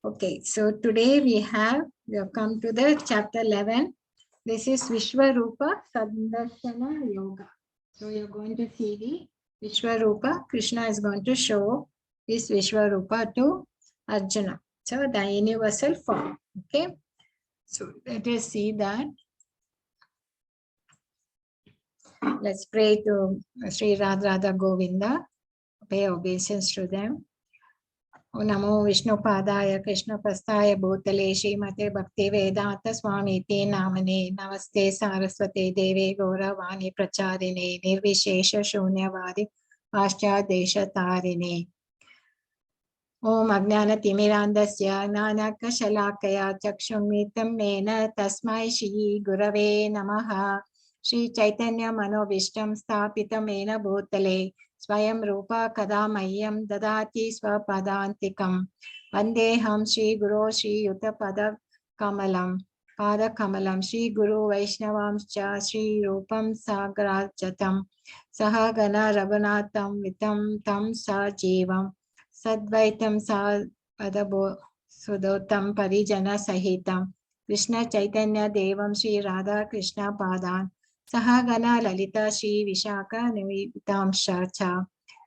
Okay, so today we have come to the chapter 11. This is Vishwarupa Sadarshana Yoga. So you're going to see the Vishwarupa. Krishna is going to show this Vishwarupa to Arjuna. So the universal form. Okay, so let us see that. Let's pray to Sri Radha Govinda. Pay obeisance to them. नमो विष्णुपादाय कृष्णप्रस्थाय भूतले श्रीमते भक्ति वेदांत स्वामी ते नामने नमस्ते सारस्वते देवे गौरवाणी प्रचारिणे निर्विशेष शून्यवादी पाश्चादेशतारिणे ओम अज्ञानतिमिरान्धस्य ज्ञानकशलाकया चक्षुन्मिलितं येन तस्मै श्री गुरवे नमः श्री चैतन्य मनोभीष्टं स्थापितं येन भूतले स्वयं रूपा कदा मह्यं ददाति स्वपदान्तिकं वन्देऽहं श्रीगुरो पादकमलं श्रीगुरु वैष्णवांश्च श्रीरूपं साग्रजातं सहगण रघुनाथं वितं तं सजीवं सद्वैतं सुदोतं परिजन सहितं कृष्ण चैतन्य देवं श्री राधा कृष्ण पादान् सहगण ललिता श्री विशाखा निमितांश्च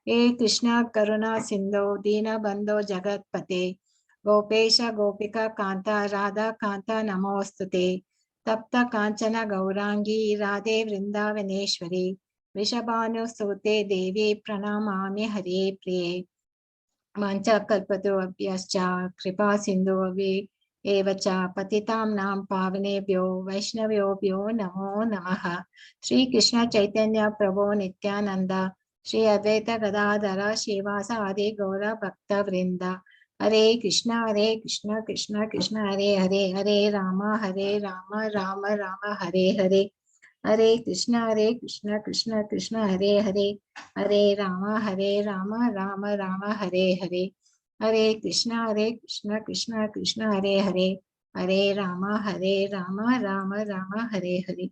हे कृष्ण करुणा सिंधो दीनबंधो जगत्पते गोपेश गोपिका कांता राधा कांता नमोस्तुते तप्त कांचन गौरांगी राधे वृंदावनेश्वरी वृषभानुसुते देवी प्रणमामि हरे प्रिये वाञ्छाकल्पतरुभ्यश्च कृपा सिन्धुभ्य एव च पतितां नां पावनेभ्यो वैष्णवेभ्यो नमो नमः श्री कृष्ण चैतन्य प्रभो नित्यानंद श्री अद्वैत गदाधर श्रीवासादि गौर भक्त वृंद हरे Krishna Krishna Krishna Hare Hare Hare Ram Ram Ram Hare Hare Hare Krishna Krishna Krishna Hare Hare Hare Ram Ram Ram Hare Hare Hare Krishna Krishna Krishna Hare Hare Hare Ram Ram Ram Hare Hare.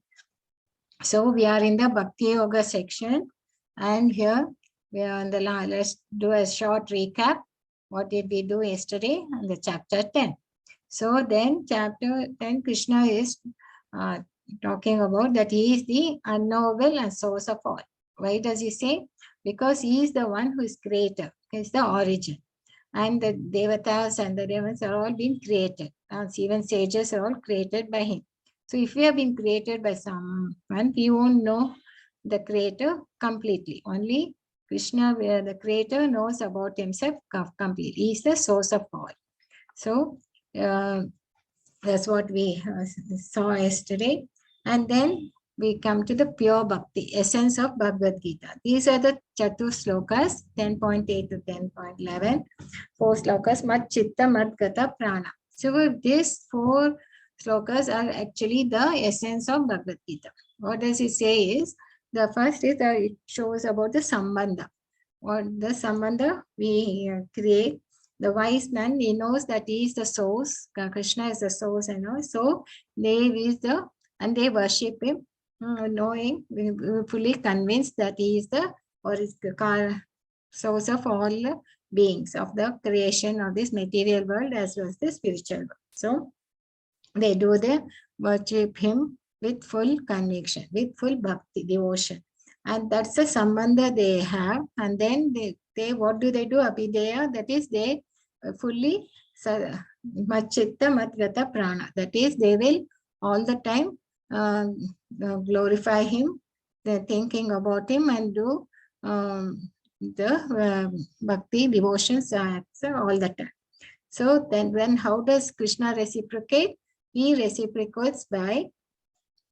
So we are in the Bhakti Yoga section, and here we are on the last. Let's do a short recap. What did we do yesterday on the chapter 10? So then chapter 10, Krishna is talking about that he is the unknowable and source of all. Why does he say? Because he is the one who is creator, he is the origin. And the devatas and the devas are all being created. Even sages are all created by him. So if we have been created by someone, we won't know the creator completely. Only Krishna, where the creator knows about himself completely. He is the source of all. So that's what we saw yesterday. And then we come to the pure bhakti, essence of Bhagavad Gita. These are the Chatu slokas, 10.8 to 10.11. 4 slokas, Mat Chitta Mat Gata Prana. So these 4 slokas are actually the essence of Bhagavad Gita. What does it say is, the first is that it shows about the Sambandha. What the Sambandha we create. The wise man, he knows that he is the source. Krishna is the source, and all. So they worship him, knowing, fully convinced that he is the source of all beings, of the creation of this material world as well as the spiritual world. So they worship him with full conviction, with full bhakti, devotion. And that's the sambandha they have. And then they what do? Abhideya, that is they fully machitta matgata prana. That is, they will all the time glorify him, they're thinking about him, and do the bhakti devotions all the time. So then how does Krishna reciprocate? He reciprocates by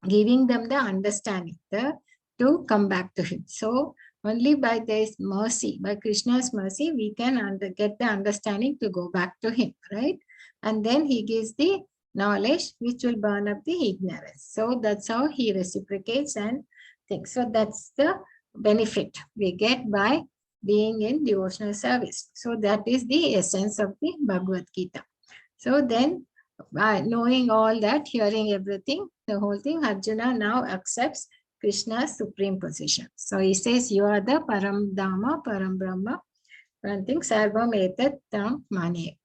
giving them the understanding to come back to him. So only by this mercy, by Krishna's mercy, we can get the understanding to go back to him, right? And then he gives the knowledge which will burn up the ignorance. So that's how he reciprocates and things. So that's the benefit we get by being in devotional service. So that is the essence of the Bhagavad Gita. So then, by knowing all that, hearing everything, the whole thing, Arjuna now accepts Krishna's supreme position. So he says, you are the Param Dhamma, Param Brahma, one thing, Sarvam Etat Tam Mane.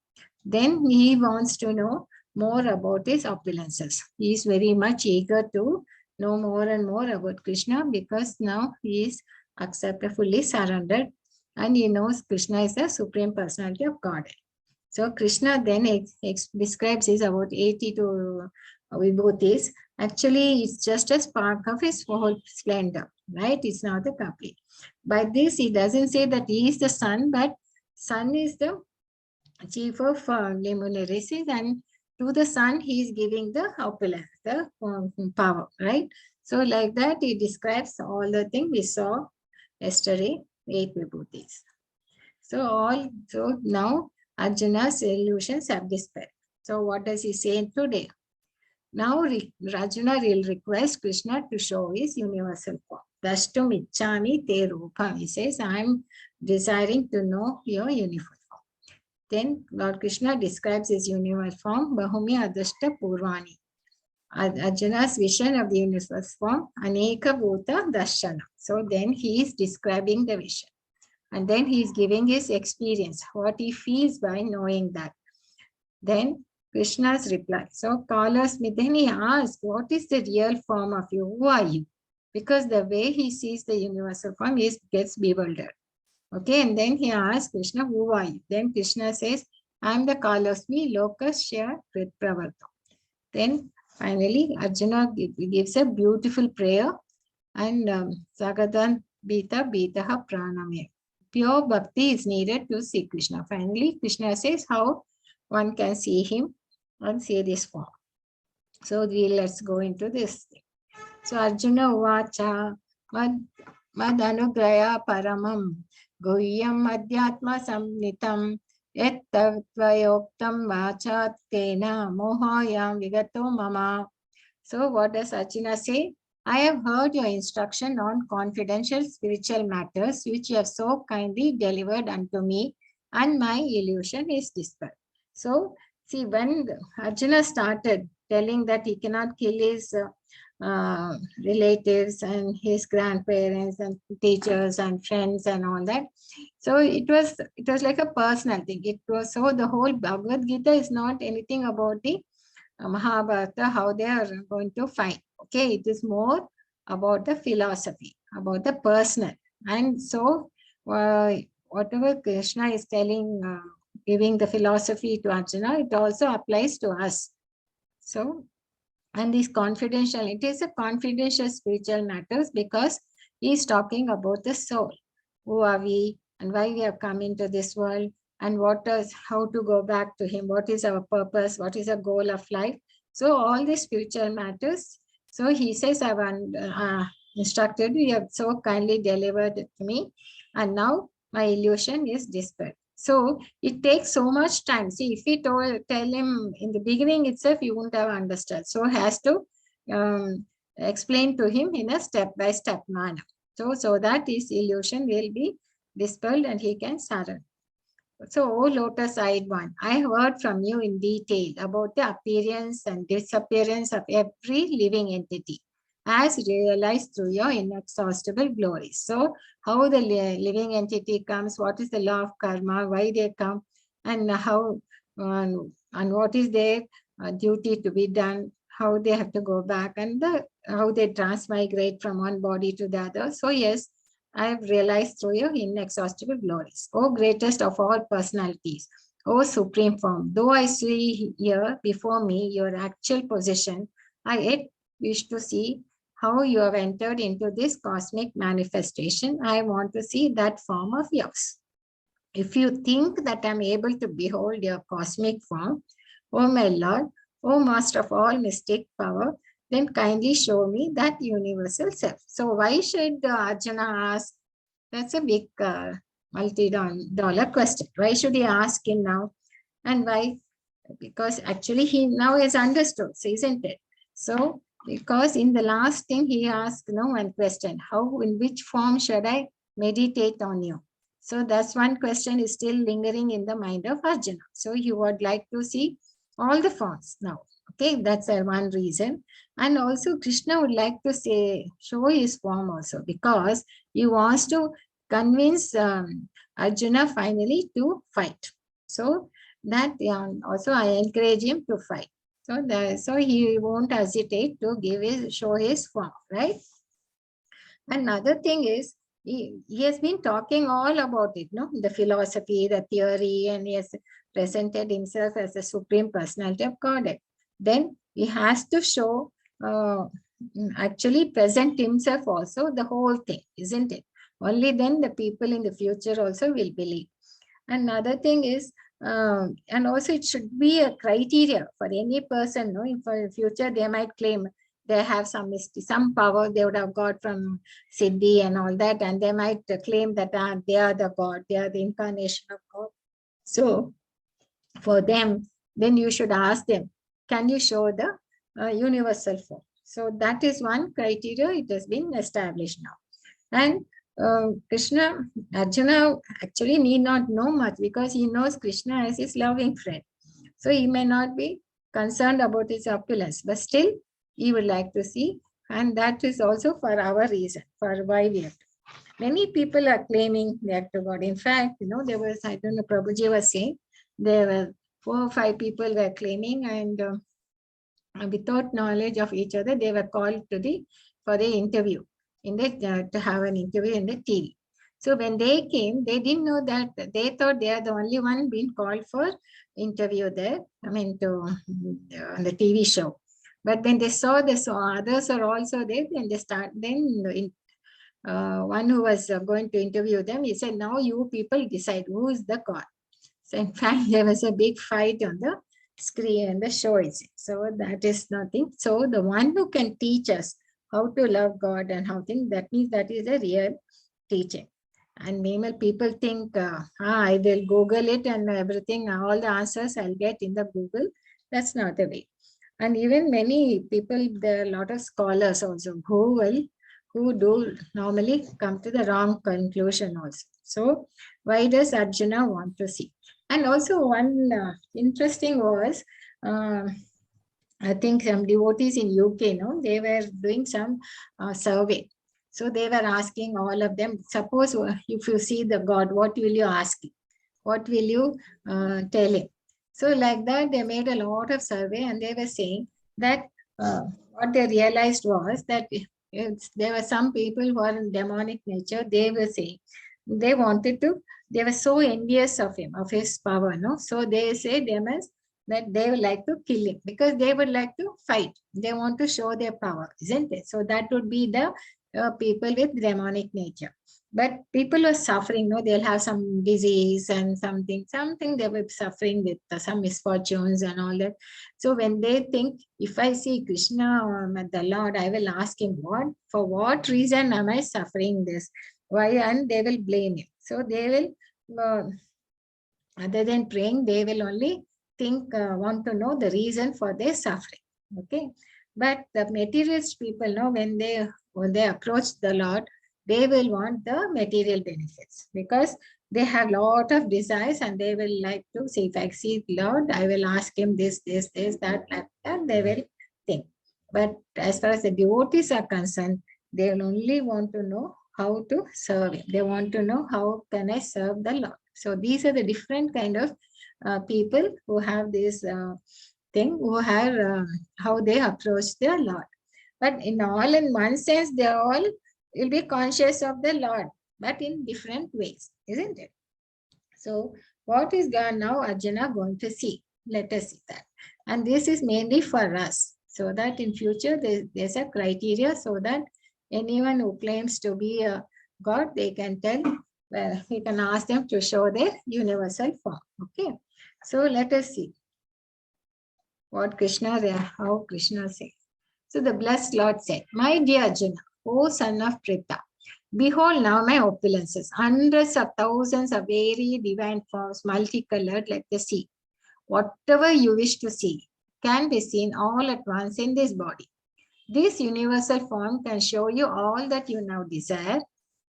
Then he wants to know more about his opulences. He is very much eager to know more and more about Krishna, because now he is accepted, fully surrendered, and he knows Krishna is the Supreme Personality of Godhead. So Krishna then describes his about 82 vibhutis. Actually, it's just a spark of his whole splendor, right? It's not the complete. By this, he doesn't say that he is the sun, but sun is the chief of luminaries, and to the sun he is giving the opulence, the power, right? So like that, he describes all the things we saw yesterday, 8 vibhutis. So now Arjuna's illusions have disappeared. So what does he say today? Now Arjuna will request Krishna to show his universal form. Dashtum ichchami te rupam. He says, I am desiring to know your universal form. Then Lord Krishna describes his universal form, Bahumi Adashta Purvani. Arjuna's vision of the universal form, Aneka Bhuta Darshana. So then he is describing the vision. And then he is giving his experience, what he feels by knowing that. Then Krishna's reply. So then he asks, what is the real form of you? Who are you? Because the way he sees the universal form, he gets bewildered. Okay, and then he asks Krishna, who are you? Then Krishna says, I am the Kalasmi Lokasya Pravarta. Then finally, Arjuna gives a beautiful prayer, and Sagadan Bita Bitaha Praname. Pure bhakti is needed to see Krishna. Finally, Krishna says how one can see him and see this form. So let's go into this thing. So Arjuna Uvacha Madanugraya Paramam Guhyam Adhyatma Samnitam Yet Tatvayoktam Vachat Tena Mohayam Vigato Mama. So what does Arjuna say? I have heard your instruction on confidential spiritual matters, which you have so kindly delivered unto me, and my illusion is dispelled. So, see, when Arjuna started telling that he cannot kill his relatives and his grandparents and teachers and friends and all that, so it was like a personal thing. It was so the whole Bhagavad Gita is not anything about the Mahabharata, how they are going to fight. Okay, it is more about the philosophy, about the personal. And so, whatever Krishna is telling, giving the philosophy to Arjuna, it also applies to us. So, and this confidential, it is a confidential spiritual matters, because he is talking about the soul. Who are we and why we have come into this world, and how to go back to him, what is our purpose, what is the goal of life. So all these spiritual matters. So he says, I've instructed you, have so kindly delivered it to me, and now my illusion is dispelled. So it takes so much time. See, if we tell him in the beginning itself, he wouldn't have understood. So has to explain to him in a step-by-step manner. So that his illusion will be dispelled and he can surrender. So, O lotus-eyed one, I heard from you in detail about the appearance and disappearance of every living entity, as realized through your inexhaustible glories. So, how the living entity comes, what is the law of karma, why they come, and how and what is their duty to be done, how they have to go back, and how they transmigrate from one body to the other. So, yes, I have realized through your inexhaustible glories. O greatest of all personalities, O supreme form, though I see here before me your actual position, I yet wish to see how you have entered into this cosmic manifestation. I want to see that form of yours. If you think that I am able to behold your cosmic form, O my Lord, O Master of all mystic power, then kindly show me that universal self. So why should Arjuna ask? That's a big multi-dollar question. Why should he ask him now? And why? Because actually he now has understood, isn't it? So because in the last thing he asked one question, in which form should I meditate on you? So that's one question is still lingering in the mind of Arjuna. So he would like to see all the forms now. Okay, that's one reason. And also Krishna would like to show his form also, because he wants to convince Arjuna finally to fight. So that also I encourage him to fight. So he won't hesitate to show his form, right? Another thing is, he has been talking all about it, no? The philosophy, the theory, and he has presented himself as the supreme personality of Godhead. Then he has to show, actually present himself also, the whole thing, isn't it? Only then the people in the future also will believe. Another thing is, and also it should be a criteria for any person, no? In for future, they might claim they have some power they would have got from Siddhi and all that, and they might claim that they are the God, they are the incarnation of God. So for them, then you should ask them, can you show the universal form? So that is one criteria, it has been established now. And Arjuna actually need not know much because he knows Krishna as his loving friend. So he may not be concerned about his opulence, but still he would like to see. And that is also for our reason, for why we have to. Many people are claiming they have to God. In fact, there was, I don't know, Prabhuji was saying, there were 4 or 5 people were claiming, and without knowledge of each other, they were called for the interview, to have an interview in the TV. So when they came, they didn't know that, they thought they are the only one being called for interview there, on the TV show. But when they saw others are also there, then one who was going to interview them, he said, now you people decide who is the God. So in fact, there was a big fight on the screen and the show is. So that is nothing. So the one who can teach us how to love God and how things, that means that is a real teaching. And many people think, I will Google it and everything, all the answers I'll get in the Google. That's not the way. And even many people, there are a lot of scholars also who do normally come to the wrong conclusion also. So why does Arjuna want to see? And also one interesting was, I think some devotees in UK, they were doing some survey. So they were asking all of them, suppose if you see the God, what will you ask him? What will you tell him? So like that, they made a lot of survey, and they were saying that what they realized was that there were some people who are in demonic nature. They were saying they were so envious of him, of his power. So they say that they would like to kill him because they would like to fight. They want to show their power, isn't it? So that would be the people with demonic nature. But people are suffering, they'll have some disease and something they were suffering with some misfortunes and all that. So when they think, if I see Krishna or the Lord, I will ask him, for what reason am I suffering this? Why? And they will blame him. So they will, other than praying, they will only want to know the reason for their suffering. Okay. But the materialist people, when they approach the Lord, they will want the material benefits because they have a lot of desires, and they will like to say, if I see Lord, I will ask him this, that, and they will think. But as far as the devotees are concerned, they will only want to know how to serve him. They want to know, how can I serve the Lord? So these are the different kind of people who have this thing, who have how they approach their Lord. But in one sense, they all will be conscious of the Lord, but in different ways, isn't it? So what is God now Arjuna going to see? Let us see that. And this is mainly for us, so that in future there's a criteria, so that anyone who claims to be a God, they can tell, well, we can ask them to show their universal form. Okay. So let us see what how Krishna said. So the blessed Lord said, my dear Arjuna, O son of Pritha, behold now my opulences, hundreds of thousands of very divine forms, multicolored like the sea. Whatever you wish to see can be seen all at once in this body. This universal form can show you all that you now desire,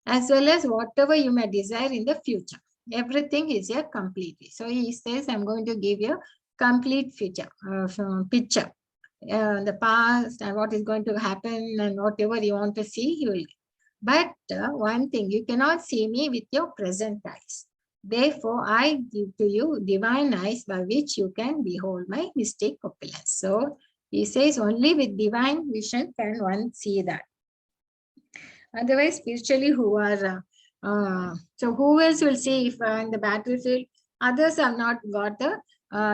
as well as whatever you may desire in the future. Everything is here completely. So he says, I'm going to give you a complete picture, the past and what is going to happen, and whatever you want to see, you will. But one thing, you cannot see me with your present eyes. Therefore, I give to you divine eyes by which you can behold my mystic opulence. So he says only with divine vision can one see that. Otherwise, spiritually, so who else will see if in the battlefield others have not got the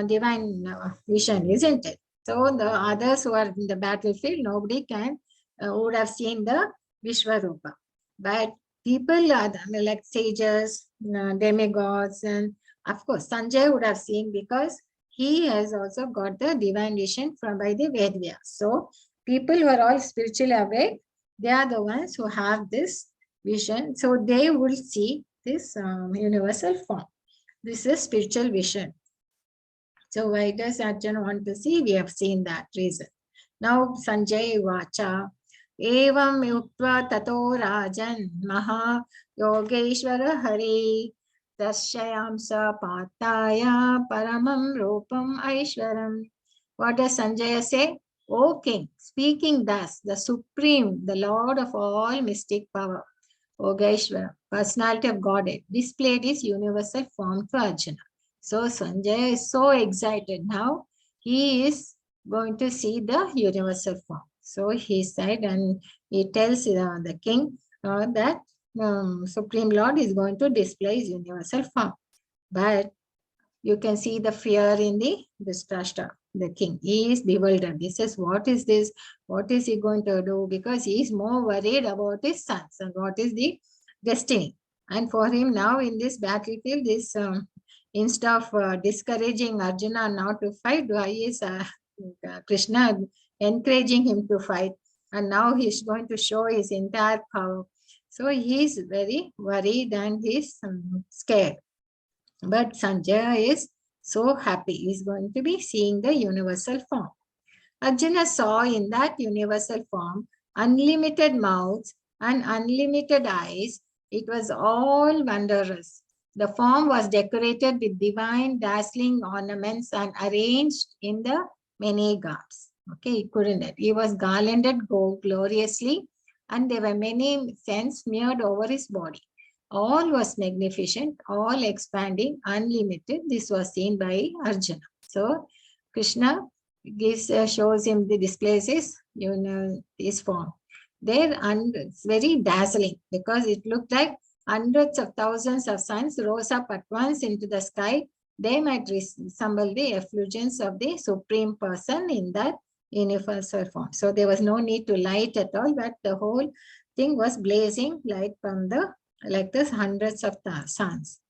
divine vision, isn't it? So the others who are in the battlefield, nobody can would have seen the Vishwarupa. But people are like sages, demigods, and of course Sanjay would have seen because he has also got the divine vision from by the Vedya. So people who are all spiritually awake, they are the ones who have this vision. So they will see this universal form. This is spiritual vision. So why does Arjuna want to see? We have seen that reason. Now Sanjay Vacha. Evam yuktva tato rajan maha yogeshwara hari dasyayamsa pataya paramam rupam aishwaram. What does Sanjaya say? O king, speaking thus, the supreme, the Lord of all mystic power, Ogeshwara, personality of Godhead, displayed his universal form to Arjuna. So Sanjaya is so excited now. He is going to see the universal form. So he said, and he tells the king that Supreme Lord is going to display his universal form. But you can see the fear in the Dhritarashtra, the king. He is bewildered. He says, what is this? What is he going to do? Because he is more worried about his sons and what is the destiny. And for him now in this battlefield, this instead of discouraging Arjuna not to fight, why is Krishna encouraging him to fight? And now he's going to show his entire power. So he is very worried and he's scared. But Sanjaya is so happy. He's going to be seeing the universal form. Arjuna saw in that universal form unlimited mouths and unlimited eyes. It was all wondrous. The form was decorated with divine, dazzling ornaments and arranged in the many garbs. Okay, he couldn't. He was garlanded gloriously, and there were many scents smeared over his body. All was magnificent, all expanding, unlimited. This was seen by Arjuna. So Krishna shows him the displays his form. There, and it's very dazzling because it looked like hundreds of thousands of suns rose up at once into the sky. They might resemble the effulgence of the Supreme Person in that universal form. So there was no need to light at all, but the whole thing was blazing light from the like this hundreds of suns.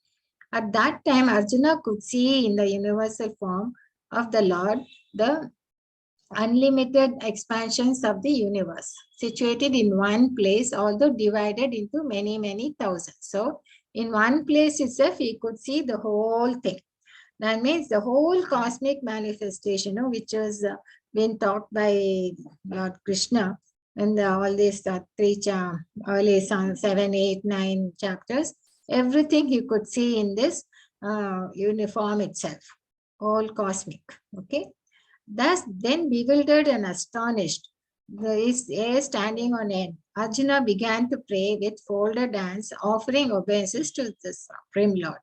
At that time, Arjuna could see in the universal form of the Lord the unlimited expansions of the universe, situated in one place, although divided into many, many thousands. So in one place itself, he could see the whole thing. That means the whole cosmic manifestation, which was been taught by Lord Krishna in all these three early 7, 8, 9 chapters, everything he could see in this uniform itself, all cosmic. Okay. Thus, then bewildered and astonished, his air standing on end, Arjuna began to pray with folded hands, offering obeisances to the Supreme Lord.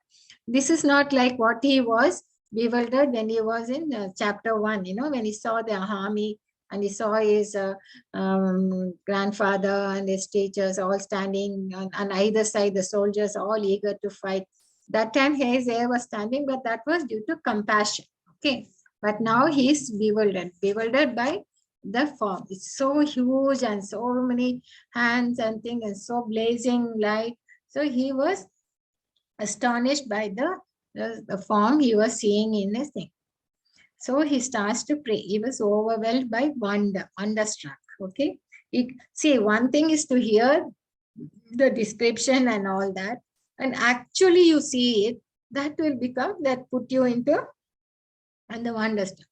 This is not like what he was bewildered when he was in chapter 1, when he saw the army and he saw his grandfather and his teachers all standing on either side, the soldiers all eager to fight. That time his air was standing, but that was due to compassion. Okay. But now he is bewildered by the form. It's so huge and so many hands and things and so blazing light. So he was astonished by the form he was seeing in his thing. So he starts to pray. He was overwhelmed by wonderstruck. Okay. See, one thing is to hear the description and all that, and actually you see it, that will put you into and the wonderstruck.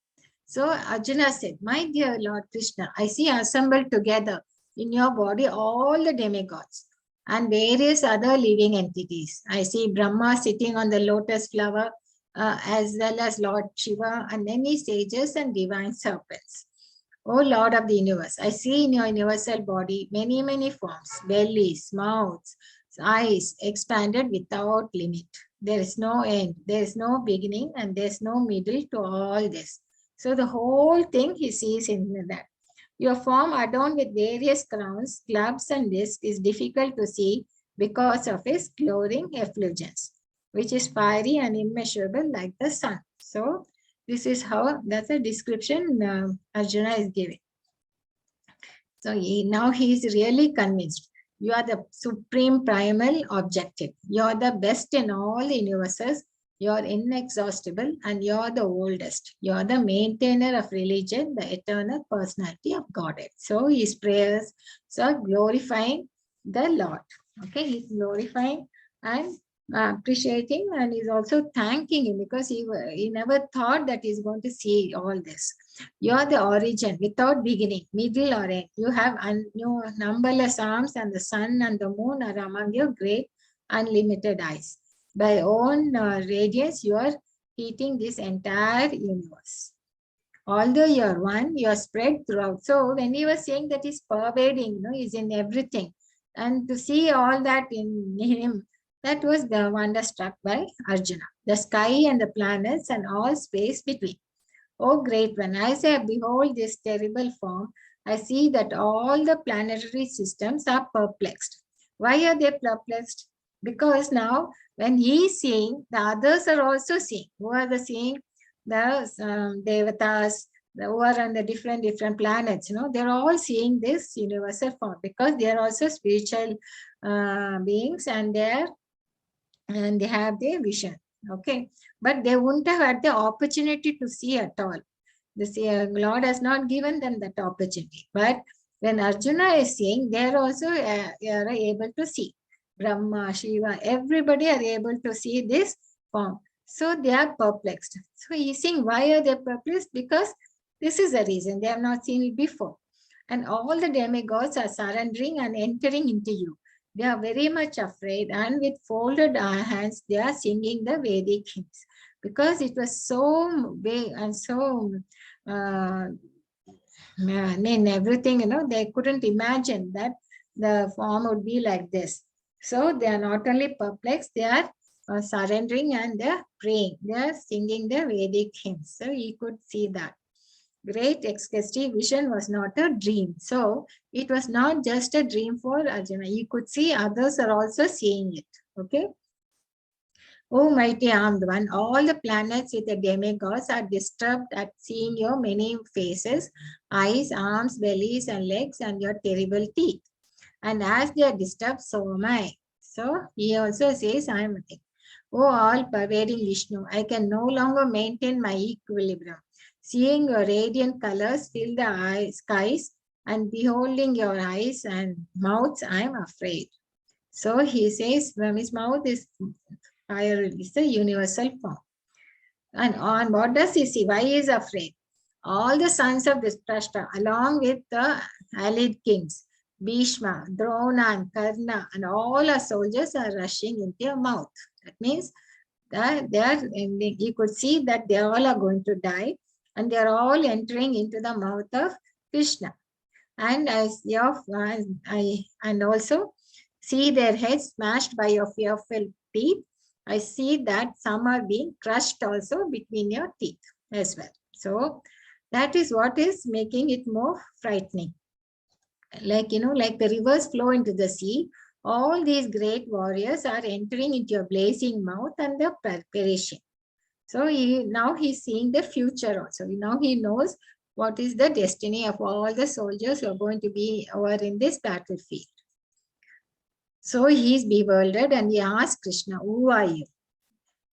So Arjuna said, my dear Lord Krishna, I see assembled together in your body all the demigods and various other living entities. I see Brahma sitting on the lotus flower, as well as Lord Shiva and many sages and divine serpents. O Lord of the universe, I see in your universal body many, many forms, bellies, mouths, eyes expanded without limit. There is no end, there is no beginning, and there is no middle to all this. So the whole thing he sees in that. Your form adorned with various crowns, clubs, and discs is difficult to see because of its glowing effulgence, which is fiery and immeasurable like the sun. So this is how, that's a description Arjuna is giving. So now he is really convinced. You are the supreme primal objective. You are the best in all universes. You are inexhaustible and you are the oldest. You are the maintainer of religion, the eternal personality of Godhead. So his prayers are glorifying the Lord. Okay, he's glorifying and appreciating, and he's also thanking him because he never thought that he's going to see all this. You are the origin without beginning, middle or end. You have numberless arms, and the sun and the moon are among your great unlimited eyes. By own radiance, you are heating this entire universe. Although you are one, you are spread throughout. So when he was saying that he's pervading, he's in everything. And to see all that in him, that was the wonder struck by Arjuna. The sky and the planets and all space between. Oh, great one, as I behold this terrible form, I see that all the planetary systems are perplexed. Why are they perplexed? Because now, when he is seeing, the others are also seeing. Who are the seeing? The devatas, who are on the different planets. They're all seeing this universal form because they are also spiritual beings, and they have their vision. Okay, but they wouldn't have had the opportunity to see at all. The Lord has not given them that opportunity. But when Arjuna is seeing, they are also are able to see. Brahma, Shiva, everybody are able to see this form. So they are perplexed. So he's saying, why are they perplexed? Because this is the reason. They have not seen it before. And all the demigods are surrendering and entering into you. They are very much afraid, and with folded hands, they are singing the Vedic hymns because it was so big and so, everything, they couldn't imagine that the form would be like this. So they are not only perplexed, they are surrendering and they are praying. They are singing the Vedic hymns. So he could see that. Great ecstatic vision was not a dream. So it was not just a dream for Arjuna. You could see others are also seeing it. Okay. Oh, mighty armed one, all the planets with the demigods are disturbed at seeing your many faces, eyes, arms, bellies, and legs, and your terrible teeth. And as they are disturbed, so am I. So he also says, I am a thing. Oh, all pervading Vishnu, I can no longer maintain my equilibrium. Seeing your radiant colors fill the skies, and beholding your eyes and mouths, I am afraid. So he says, from his mouth is fire, is the universal form. And on what does he see? Why he is afraid? All the sons of Dhritarashtra, along with the allied kings, Bhishma, Drona, and Karna, and all our soldiers are rushing into your mouth. That means that you could see that they all are going to die, and they are all entering into the mouth of Krishna. And and also see their heads smashed by your fearful teeth. I see that some are being crushed also between your teeth as well. So that is what is making it more frightening. Like the rivers flow into the sea, all these great warriors are entering into your blazing mouth and the perishing. So now he's seeing the future also. Now he knows what is the destiny of all the soldiers who are going to be over in this battlefield. So he's bewildered and he asks Krishna, who are you?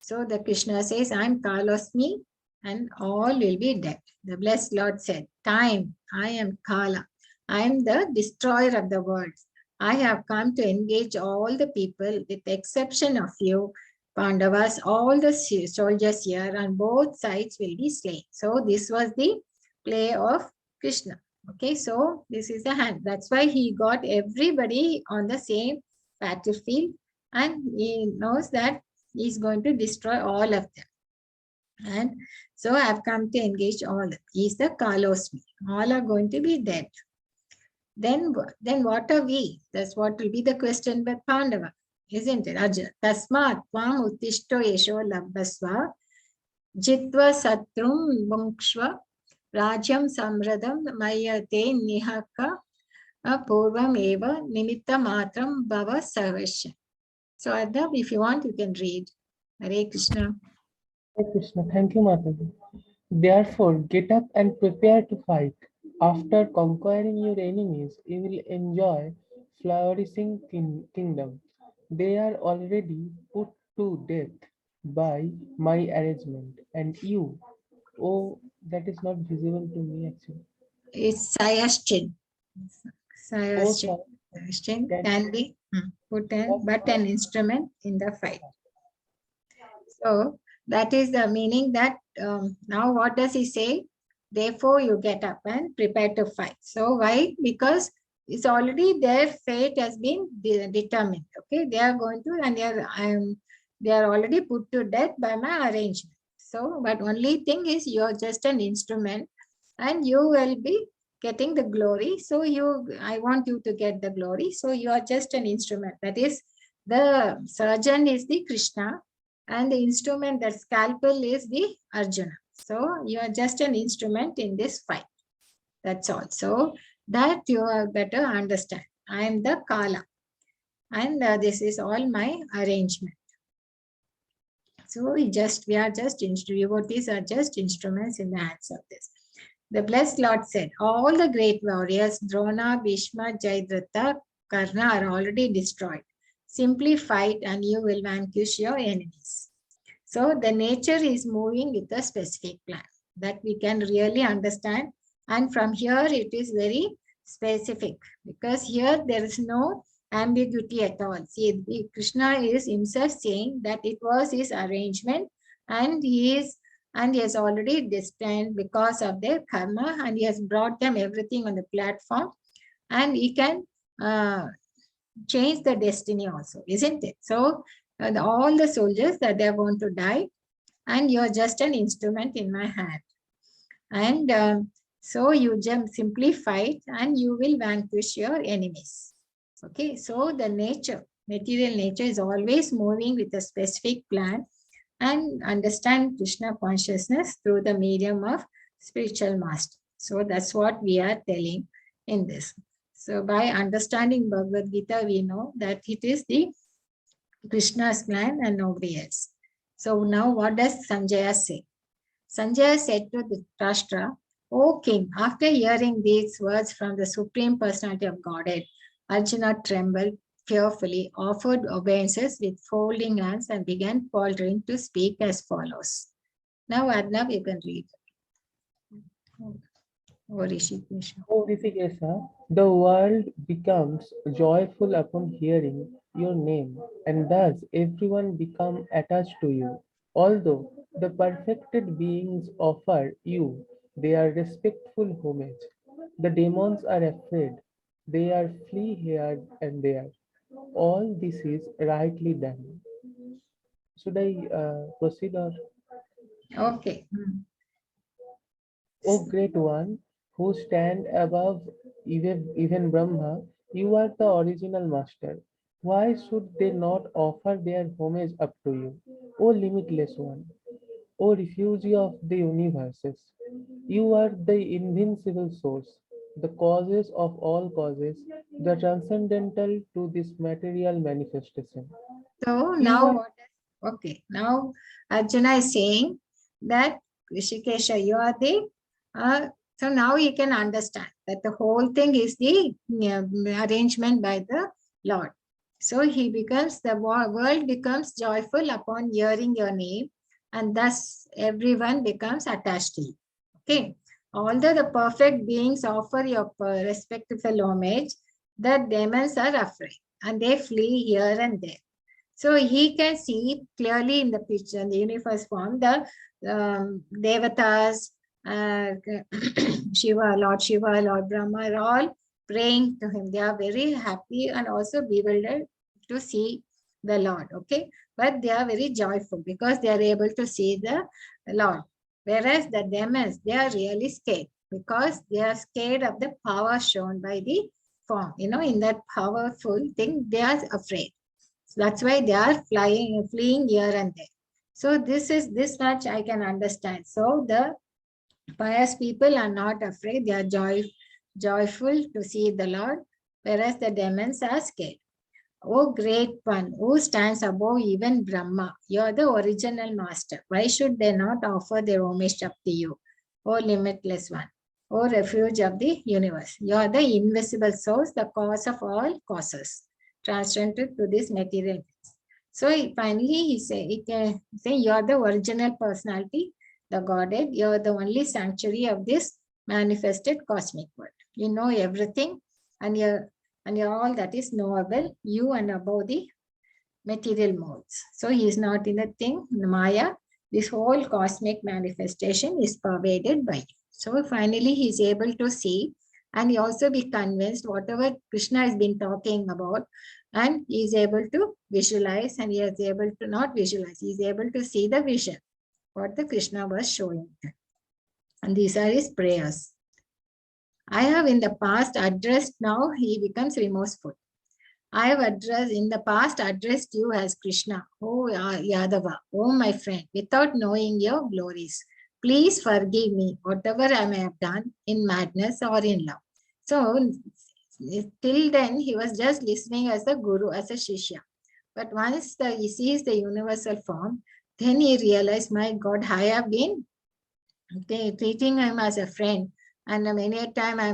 So the Krishna says, I'm Kalosmi and all will be dead. The blessed Lord said, time, I am Kala. I am the destroyer of the world. I have come to engage all the people with the exception of you, Pandavas, all the soldiers here on both sides will be slain. So this was the play of Krishna. Okay, so this is the hand. That's why he got everybody on the same battlefield, and he knows that he's going to destroy all of them. And so I've come to engage all. He's the Kalosmi. All are going to be dead. Then what are we? That's what will be the question by Pandava. isn't it? Arjuna. Tasmat tvam uttishto yesho labbasva jitva satrum bhungshva rajyam samradam mayate nihaka purvam eva nimitta matram bhava sarvasya. So Adab, if you want, you can read. Hare Krishna. Hare Krishna. Thank you, Mataji. Therefore, get up and prepare to fight. After conquering your enemies, you will enjoy flourishing kingdom. They are already put to death by my arrangement, and you, oh, that is not visible to me actually. It's Sayashchin. Oh, Sayashchin. sorry, Sayashchin can can be put in, just but an instrument in the fight. So that is the meaning that now what does he say? Therefore, you get up and prepare to fight. So why? Because it's already their fate has been determined. Okay, they are going to, and they are already put to death by my arrangement. So, but only thing is you're just an instrument, and you will be getting the glory. So I want you to get the glory. So you are just an instrument. That is, the surgeon is the Krishna, and the instrument, that scalpel, is the Arjuna. So you are just an instrument in this fight. That's all. So that you are better understand. I am the Kala, and this is all my arrangement. So we are just devotees are just instruments in the hands of this. The blessed Lord said, all the great warriors, Drona, Bhishma, Jayadratha, Karna, are already destroyed. Simply fight and you will vanquish your enemies. So the nature is moving with a specific plan that we can really understand. And from here, it is very specific, because here there is no ambiguity at all. See, Krishna is himself saying that it was his arrangement, and he has already destined because of their karma, and he has brought them everything on the platform, and he can change the destiny also, isn't it? So all the soldiers that they are going to die, and you're just an instrument in my hand. And so you just simply fight and you will vanquish your enemies. Okay, so the material nature is always moving with a specific plan, and understand Krishna consciousness through the medium of spiritual master. So that's what we are telling in this. So by understanding Bhagavad Gita, we know that it is the Krishna's plan and nobody else. So now what does Sanjaya say? Sanjaya said to Dhritarashtra, O king, after hearing these words from the Supreme Personality of Godhead, Arjuna trembled fearfully, offered obeisances with folding hands, and began faltering to speak as follows. Now, Arnab, you can read. Oh, Rishikesha. O Rishikesha, the world becomes joyful upon hearing your name, and thus everyone become attached to you. Although the perfected beings offer you their respectful homage, the demons are afraid. They are flee here and there. All this is rightly done. Should I proceed or? Okay. O great one, who stand above even Brahma, you are the original master. Why should they not offer their homage up to you? O limitless one, O refugee of the universes, you are the invincible source, the causes of all causes, the transcendental to this material manifestation. So You now are what is, okay, now Arjuna is saying that Rishikesha, you are the, so now you can understand that the whole thing is the arrangement by the Lord. So the world becomes joyful upon hearing your name, and thus everyone becomes attached to you. Okay. Although the perfect beings offer your respectful homage, the demons are afraid and they flee here and there. So he can see clearly in the picture, in the universe form, the devatas, Shiva, Lord Brahma are all praying to him. They are very happy and also bewildered to see the Lord. Okay, but they are very joyful because they are able to see the Lord. Whereas the demons, they are really scared because they are scared of the power shown by the form. In that powerful thing, they are afraid. So that's why they are fleeing here and there. So this much I can understand. So the pious people are not afraid; they are joyful to see the Lord, whereas the demons are scared. O great one, who stands above even Brahma, you are the original master. Why should they not offer their homage up to you, O limitless one, O refuge of the universe? You are the invisible source, the cause of all causes, transcended to this material. So finally, he can say, you are the original personality, the Godhead. You are the only sanctuary of this manifested cosmic world. You know everything, and you're all that is knowable, you and above the material modes. So he is not in the thing, Maya. This whole cosmic manifestation is pervaded by you. So finally, he is able to see, and he also be convinced whatever Krishna has been talking about, and he is able to visualize, and he is able to not visualize, he is able to see the vision, what the Krishna was showing. And these are his prayers. I have in the past addressed, now he becomes remorseful. I have addressed in the past addressed you as Krishna, oh Yadava, oh my friend, without knowing your glories. Please forgive me, whatever I may have done in madness or in love. So till then he was just listening as a guru, as a shishya. But once he sees the universal form, then he realized, my God, I have been treating him as a friend, and many a time I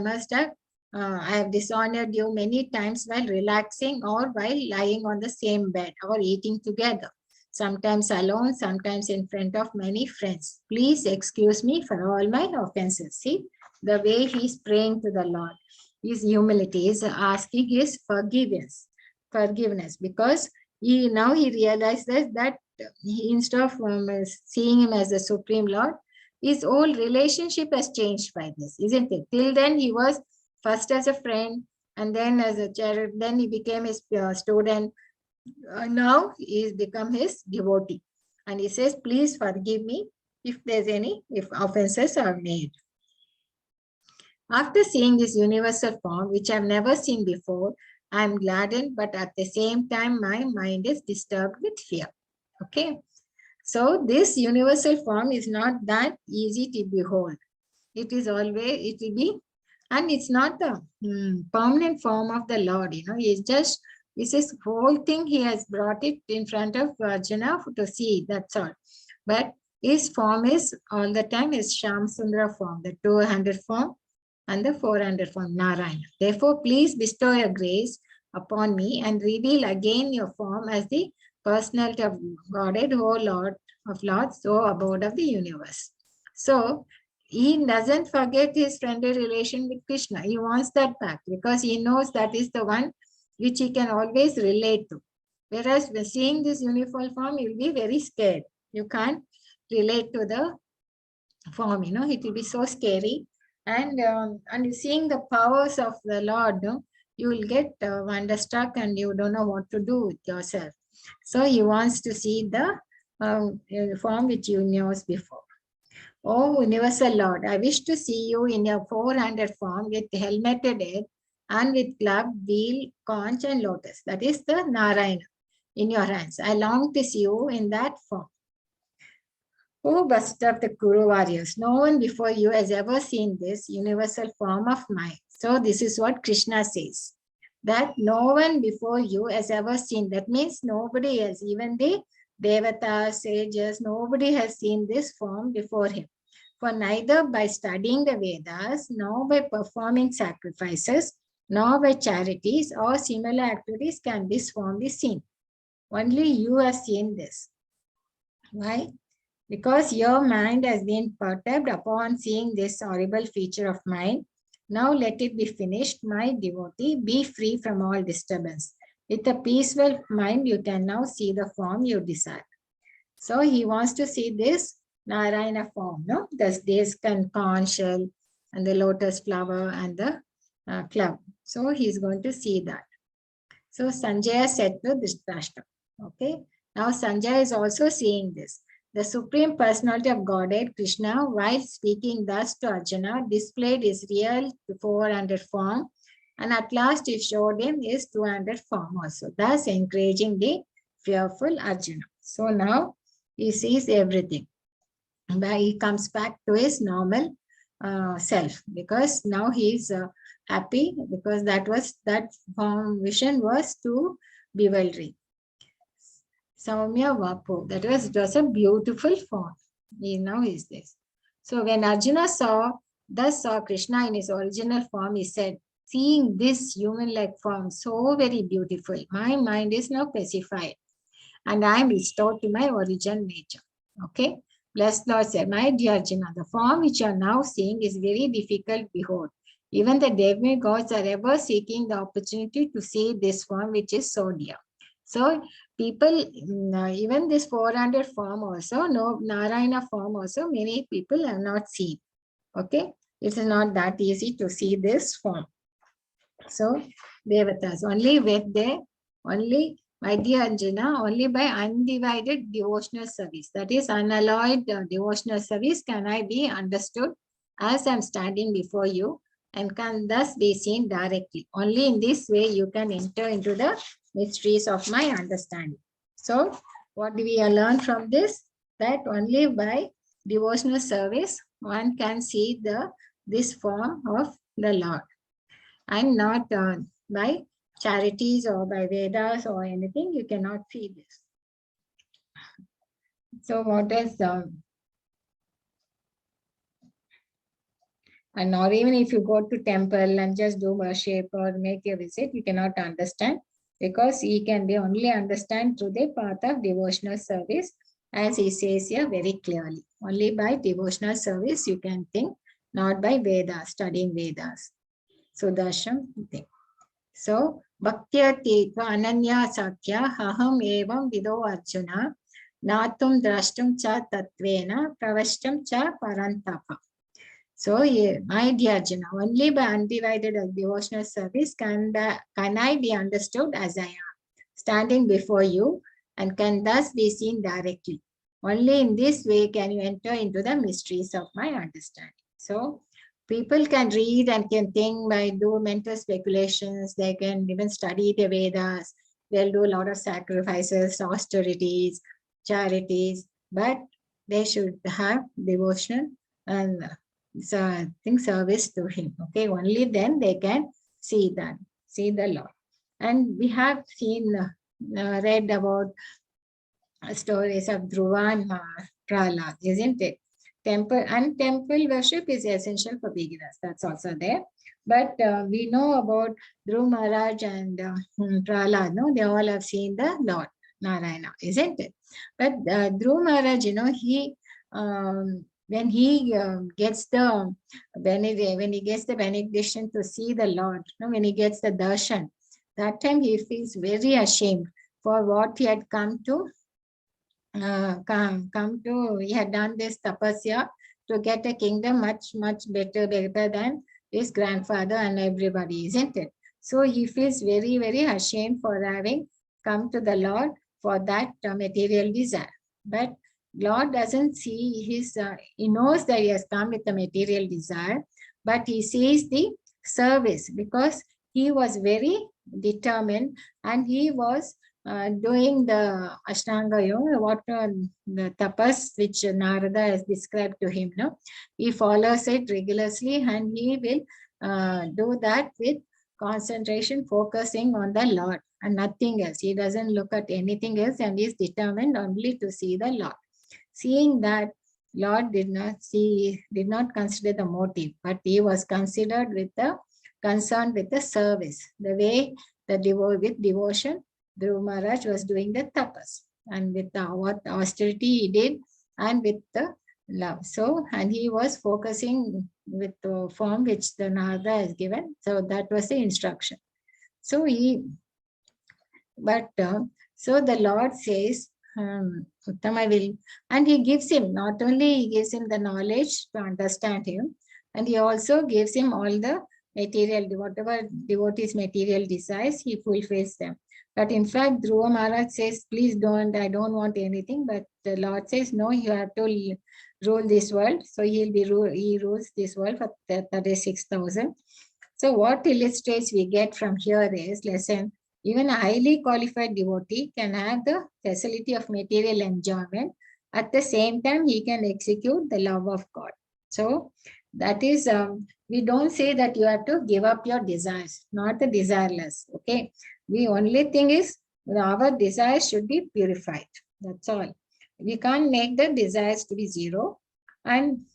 have dishonored you many times while relaxing or while lying on the same bed or eating together, sometimes alone, sometimes in front of many friends. Please excuse me for all my offenses. See, the way he's praying to the Lord, his humility is asking his forgiveness, because he realizes that instead of seeing him as the Supreme Lord, his whole relationship has changed by this, isn't it? Till then, he was first as a friend, and then as a child, then he became his student. Now he's become his devotee. And he says, please forgive me if offenses are made. After seeing this universal form, which I've never seen before, I'm gladdened, but at the same time, my mind is disturbed with fear. Okay. So this universal form is not that easy to behold. It will be, and it's not the permanent form of the Lord, it's this whole thing, he has brought it in front of Arjuna to see, that's all. But his form is all the time is Sham Sundara form, the 200 form and the 400 form, Narayana. Therefore, please bestow your grace upon me and reveal again your form as the personality of Godhead, O Lord of Lords, O abode of the universe. So he doesn't forget his friendly relation with Krishna. He wants that back because he knows that is the one which he can always relate to. Whereas when seeing this uniform form, he will be very scared. You can't relate to the form, it will be so scary. And seeing the powers of the Lord, you will get wonderstruck and you don't know what to do with yourself. So he wants to see the form which you knew before. Oh, universal Lord, I wish to see you in your 400 form with helmeted head and with club, wheel, conch, and lotus. That is the Narayana in your hands. I long to see you in that form. Oh, bust of the Kuru warriors, no one before you has ever seen this universal form of mine. So this is what Krishna says, that no one before you has ever seen. That means nobody has, even the Devatas, sages, nobody has seen this form before him. For neither by studying the Vedas, nor by performing sacrifices, nor by charities or similar activities can this form be seen. Only you have seen this. Why? Because your mind has been perturbed upon seeing this horrible feature of mine. Now let it be finished, my devotee. Be free from all disturbance. With a peaceful mind, you can now see the form you desire. So he wants to see this Narayana form, no? The disc and conch shell and the lotus flower and the club. So he's going to see that. So Sanjaya said to Dhritarashtra. Okay. Now Sanjaya is also seeing this. The Supreme Personality of Godhead, Krishna, while speaking thus to Arjuna, displayed his real 400 form And at last he showed him his 200 form also, thus encouraging the fearful Arjuna. So now he sees everything. But he comes back to his normal self, because now he is happy, because that form vision was too bewildering. Saumya Vapo, that was, it was a beautiful form. He now is this. So when Arjuna thus saw Krishna in his original form, he said, seeing this human-like form so very beautiful, my mind is now pacified and I am restored to my original nature. Okay. Blessed Lord said, my dear Arjuna, the form which you are now seeing is very difficult to behold. Even the demigods are ever seeking the opportunity to see this form which is so dear. So people, even this 400 form also, no Narayana form also, many people have not seen. Okay. It is not that easy to see this form. So Devatas, only my dear Anjana, only by undivided devotional service, that is unalloyed devotional service, can I be understood as I am standing before you and can thus be seen directly. Only in this way you can enter into the mysteries of my understanding. So what do we learn from this? That only by devotional service one can see this form of the Lord, and not by charities or by Vedas or anything. You cannot see this. So what is and or even if you go to temple and just do worship or make a visit, you cannot understand, because he can be only understand through the path of devotional service, as he says here very clearly. Only by devotional service you can think, not by Vedas, studying Vedas. So Darsham thing. So Bhaktyatitva Ananya Sakya Haham Evam Vido Arjuna Natum Drashtum Cha Tatvena Pravashtam Cha Parantapa. So my dear Arjuna, only by undivided devotional service can I be understood as I am, standing before you, and can thus be seen directly. Only in this way can you enter into the mysteries of my understanding. So people can read and can think by do mental speculations. They can even study the Vedas. They'll do a lot of sacrifices, austerities, charities, but they should have devotion and service to him. Okay, only then they can see the Lord. And we have read about stories of Dhruva and Prahlad, isn't it? Temple worship is essential for beginners. That's also there. But we know about Dhruva Maharaj and Prahlad. No, they all have seen the Lord Narayana, isn't it? But Dhruva Maharaj, he when he gets the benediction to see the Lord, when he gets the darshan, that time he feels very ashamed for what he had come to. He had done this tapasya to get a kingdom much better than his grandfather and everybody, isn't it? So he feels very ashamed for having come to the Lord for that material desire. But Lord doesn't see he knows that he has come with the material desire, but he sees the service, because he was very determined and he was doing the Ashtanga Yoga, the tapas which Narada has described to him. No, he follows it rigorously and he will do that with concentration, focusing on the Lord and nothing else. He doesn't look at anything else and is determined only to see the Lord. Seeing that, Lord did not consider the motive, but he was considered concerned with the service, the way with devotion Dhruva Maharaj was doing the tapas, and with what austerity he did, and with the love. So, and he was focusing with the form which the Narada has given. So that was the instruction. So so the Lord says, Uttama will, and he gives him, not only he gives him the knowledge to understand him, and he also gives him all the material, whatever devotee's material desires, he fulfills them. But in fact, Dhruva Maharaj says, please don't, I don't want anything. But the Lord says, no, you have to rule this world. So he rules this world for 36,000. So what illustrates we get from here is, lesson, even a highly qualified devotee can have the facility of material enjoyment. At the same time, he can execute the love of God. So that is, we don't say that you have to give up your desires, not the desireless. Okay. The only thing is our desires should be purified. That's all. We can't make the desires to be zero. And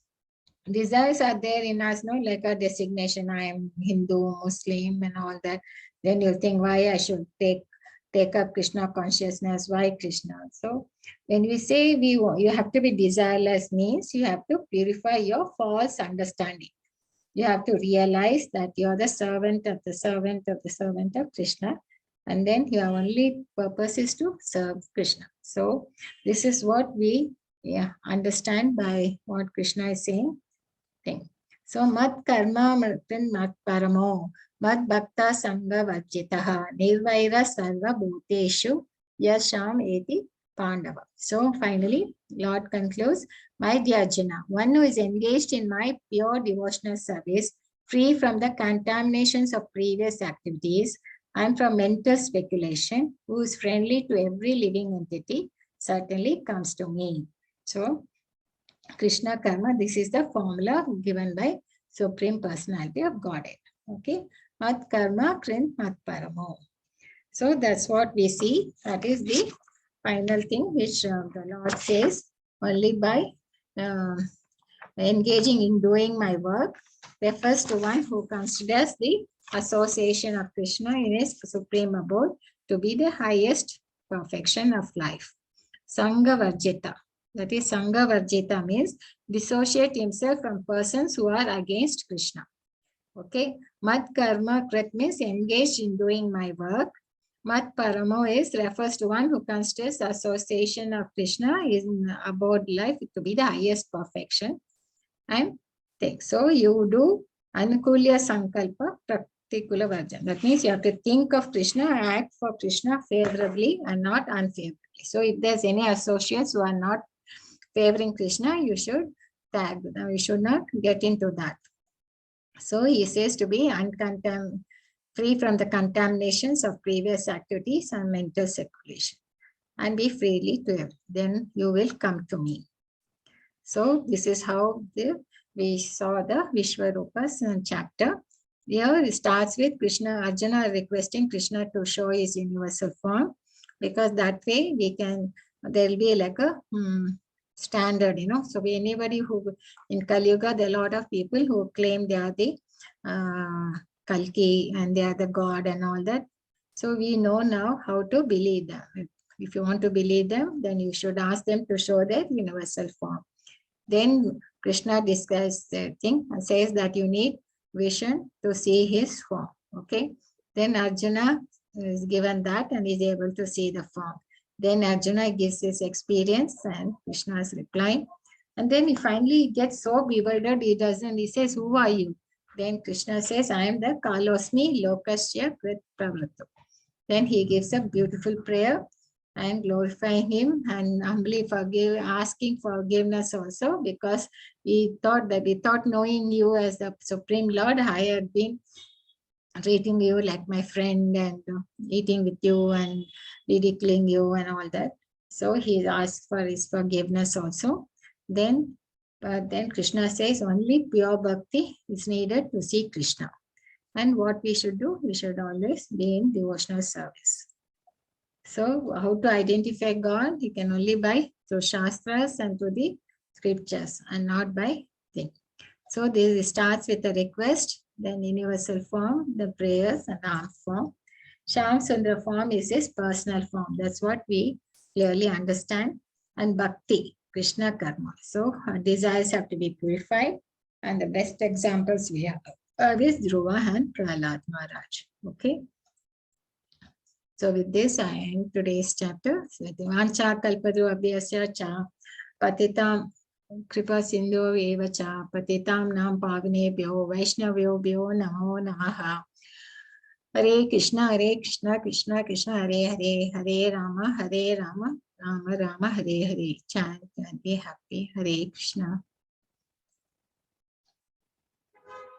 desires are there in us, no, like a designation. I am Hindu, Muslim, and all that. Then you think, why I should take up Krishna consciousness? Why Krishna? So when we say you have to be desireless, means you have to purify your false understanding. You have to realize that you are the servant of the servant of the servant of Krishna, and then your only purpose is to serve Krishna. So this is what we understand by what Krishna is saying. So mat karma mritin mat paramo mat bhakta sangha vajjitaha nirvaira sarva bhuteshu yasham eti pandava. So finally, Lord concludes, my dear Arjuna, one who is engaged in my pure devotional service, free from the contaminations of previous activities and from mental speculation, who is friendly to every living entity, certainly comes to me. So Krishna karma, this is the formula given by Supreme Personality of Godhead. Okay. Mat karma krin mat paramo. So that's what we see. That is the final thing which the Lord says, only by engaging in doing my work refers to one who considers the association of Krishna in his supreme abode to be the highest perfection of life. Sangha Varjita. That is, Sangha Varjita means dissociate himself from persons who are against Krishna. Okay. Mat karma krit means engaged in doing my work. Mat paramo is refers to one who considers association of Krishna in abode life to be the highest perfection. And think. So you do anukulya sankalpa praktikula varjan. That means you have to think of Krishna, act for Krishna favorably and not unfavorably. So if there's any associates who are not favoring Krishna, you should tag them. You should not get into that. So he says to be free from the contaminations of previous activities and mental circulation, and be freely to him. Then you will come to me. So this is how we saw the Vishwarupa's chapter. Here it starts with Krishna, Arjuna requesting Krishna to show his universal form, because that way we can, there will be like a standard, So anybody who in Kali Yuga, there are a lot of people who claim they are the Kalki and they are the God and all that. So we know now how to believe them. If you want to believe them, then you should ask them to show their universal form. Then Krishna describes the thing and says that you need vision to see his form. Okay. Then Arjuna is given that and is able to see the form. Then Arjuna gives his experience and Krishna is replying. And then he finally gets so bewildered, he says, who are you? Then Krishna says, I am the Kalosmi Lokasya Krit Pravrittu. Then he gives a beautiful prayer and glorifying him and humbly asking forgiveness also, because we thought knowing you as the Supreme Lord, I had been treating you like my friend and eating with you and ridiculing you and all that. So he asks for his forgiveness also. Then Krishna says only pure bhakti is needed to see Krishna. And what we should do, we should always be in devotional service. So how to identify God? He can only by through Shastras and through the scriptures and not by thing. So this starts with a request, then universal form, the prayers and arm form. Sham Sundar form is his personal form. That's what we clearly understand. And Bhakti, Krishna Karma. So our desires have to be purified. And the best examples we have is Dhruva and Prahlad Maharaj. Okay. So with this, I end today's chapter. Vancha kalpadu abhyasya cha patitam kripa sindhu eva cha patitam nam pavinebhyo vaishnavyo namo namaha. Hare Krishna, Krishna Krishna, Hare Hare, Hare Rama, Rama Rama, Hare Hare. Chant and be happy. Hare Krishna.